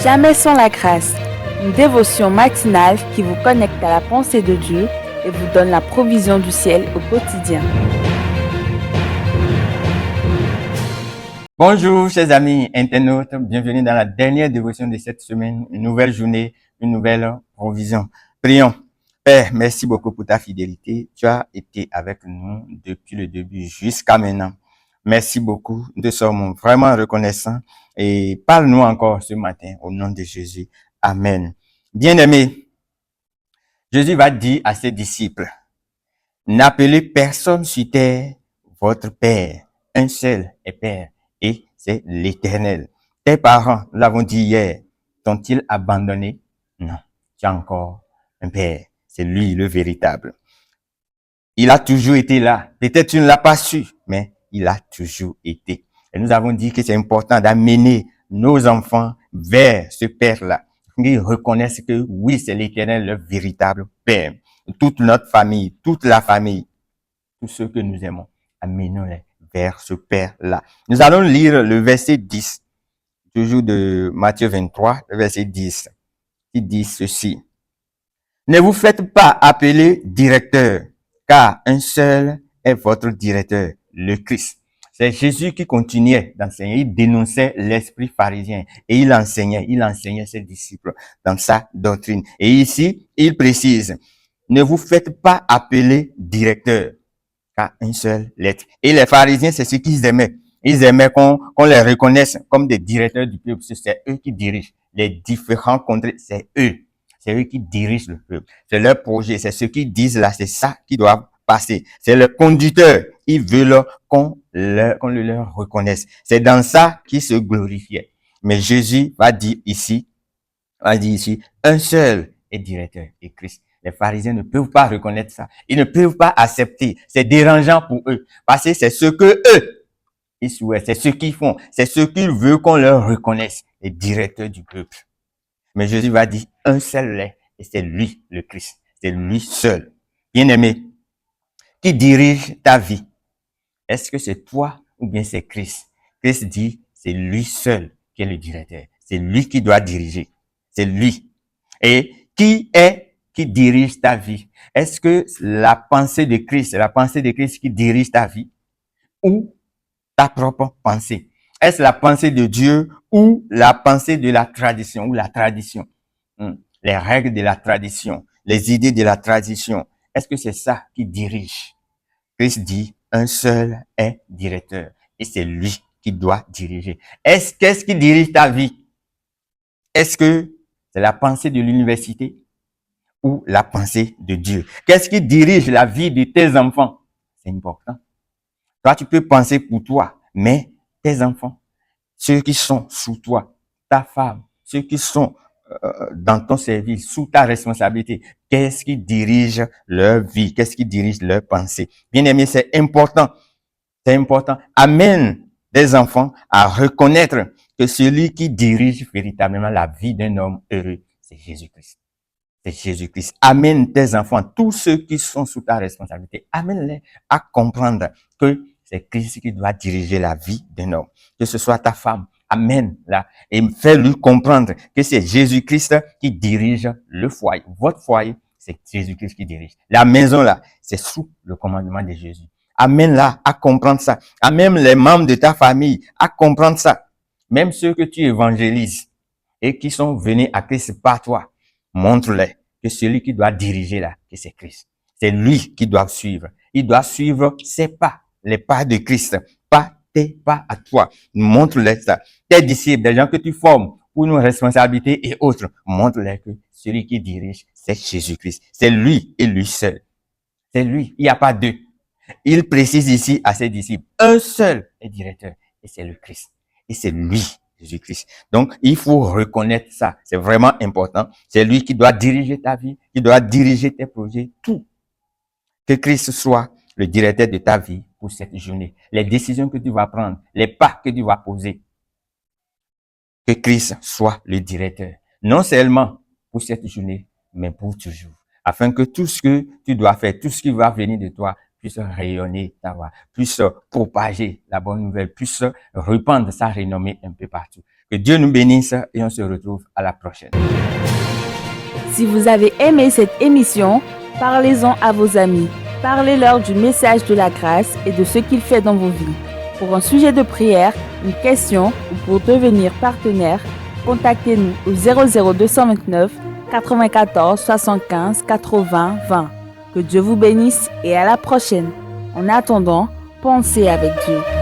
Jamais sans la grâce, une dévotion matinale qui vous connecte à la pensée de Dieu et vous donne la provision du ciel au quotidien. Bonjour chers amis internautes, bienvenue dans la dernière dévotion de cette semaine, une nouvelle journée, une nouvelle provision. Prions. Père, merci beaucoup pour ta fidélité. Tu as été avec nous depuis le début jusqu'à maintenant. Merci beaucoup. Nous sommes vraiment reconnaissants et parle-nous encore ce matin au nom de Jésus. Amen. Bien-aimés, Jésus va dire à ses disciples, n'appelez personne sur terre votre Père. Un seul est Père et c'est l'Éternel. Tes parents, nous l'avons dit hier, t'ont-ils abandonné? Non, tu as encore un Père. C'est lui le véritable. Il a toujours été là. Peut-être tu ne l'as pas su, mais il a toujours été. Et nous avons dit que c'est important d'amener nos enfants vers ce Père-là. Qu'ils reconnaissent que oui, c'est l'Éternel, le véritable Père. Toute notre famille, toute la famille, tous ceux que nous aimons, amenons-les vers ce Père-là. Nous allons lire le verset 10, toujours de Matthieu 23, le verset 10, qui dit ceci. Ne vous faites pas appeler directeur, car un seul est votre directeur, le Christ. C'est Jésus qui continuait d'enseigner. Il dénonçait l'esprit pharisien et il enseignait ses disciples dans sa doctrine. Et ici, il précise, ne vous faites pas appeler directeur, car un seul l'être. Et les pharisiens, c'est ce qu'ils aimaient. Ils aimaient qu'on les reconnaisse comme des directeurs du peuple. C'est eux qui dirigent les différents contrées. C'est eux. C'est eux qui dirigent le peuple. C'est leur projet. C'est ce qu'ils disent là. C'est ça qui doit passer. C'est le conducteur. Ils veulent qu'on le leur reconnaisse. C'est dans ça qu'ils se glorifiaient. Mais Jésus va dire ici, un seul est directeur et Christ. Les pharisiens ne peuvent pas reconnaître ça. Ils ne peuvent pas accepter. C'est dérangeant pour eux. Parce que c'est ce que eux, ils souhaitent. C'est ce qu'ils font. C'est ce qu'ils veulent qu'on leur reconnaisse. Les directeurs du peuple. Mais Jésus va dire, un seul est, et c'est lui, le Christ. C'est lui seul. Bien-aimé, qui dirige ta vie? Est-ce que c'est toi ou bien c'est Christ? Christ dit, c'est lui seul qui est le directeur. C'est lui qui doit diriger. C'est lui. Et qui dirige ta vie? Est-ce que la pensée de Christ, c'est la pensée de Christ qui dirige ta vie? Ou ta propre pensée? Est-ce la pensée de Dieu ou la pensée de la tradition ou la tradition? Les règles de la tradition, les idées de la tradition. Est-ce que c'est ça qui dirige? Christ dit, un seul est directeur et c'est lui qui doit diriger. Qu'est-ce qui dirige ta vie? Est-ce que c'est la pensée de l'université ou la pensée de Dieu? Qu'est-ce qui dirige la vie de tes enfants? C'est important. Toi, tu peux penser pour toi, mais tes enfants, ceux qui sont sous toi, ta femme, ceux qui sont dans ton service, sous ta responsabilité, qu'est-ce qui dirige leur vie? Qu'est-ce qui dirige leur pensée? Bien aimé, c'est important. C'est important. Amène des enfants à reconnaître que celui qui dirige véritablement la vie d'un homme heureux, c'est Jésus-Christ. C'est Jésus-Christ. Amène tes enfants, tous ceux qui sont sous ta responsabilité, amène-les à comprendre que c'est Christ qui doit diriger la vie d'un homme. Que ce soit ta femme, amène-la et fais-lui comprendre que c'est Jésus-Christ qui dirige le foyer. Votre foyer, c'est Jésus-Christ qui dirige. La maison là, c'est sous le commandement de Jésus. Amène-la à comprendre ça. Amène les membres de ta famille à comprendre ça. Même ceux que tu évangélises et qui sont venus à Christ par toi, montre-les que celui qui doit diriger là, que c'est Christ. C'est lui qui doit suivre. Il doit suivre ses pas, les pas de Christ, pas tes pas à toi. Montre-les ça. Tes disciples, des gens que tu formes pour nos responsabilités et autres, montre-les que celui qui dirige, c'est Jésus-Christ. C'est lui et lui seul. C'est lui. Il n'y a pas deux. Il précise ici à ses disciples, un seul est directeur, et c'est le Christ. Et c'est lui, Jésus-Christ. Donc, il faut reconnaître ça. C'est vraiment important. C'est lui qui doit diriger ta vie, qui doit diriger tes projets, tout. Que Christ soit le directeur de ta vie pour cette journée. Les décisions que tu vas prendre, les pas que tu vas poser. Que Christ soit le directeur. Non seulement pour cette journée, mais pour toujours. Afin que tout ce que tu dois faire, tout ce qui va venir de toi, puisse rayonner ta voix, puisse propager la bonne nouvelle, puisse répandre sa renommée un peu partout. Que Dieu nous bénisse et on se retrouve à la prochaine. Si vous avez aimé cette émission, parlez-en à vos amis. Parlez-leur du message de la grâce et de ce qu'il fait dans vos vies. Pour un sujet de prière, une question ou pour devenir partenaire, contactez-nous au 00229 94 75 80 20. Que Dieu vous bénisse et à la prochaine. En attendant, pensez avec Dieu.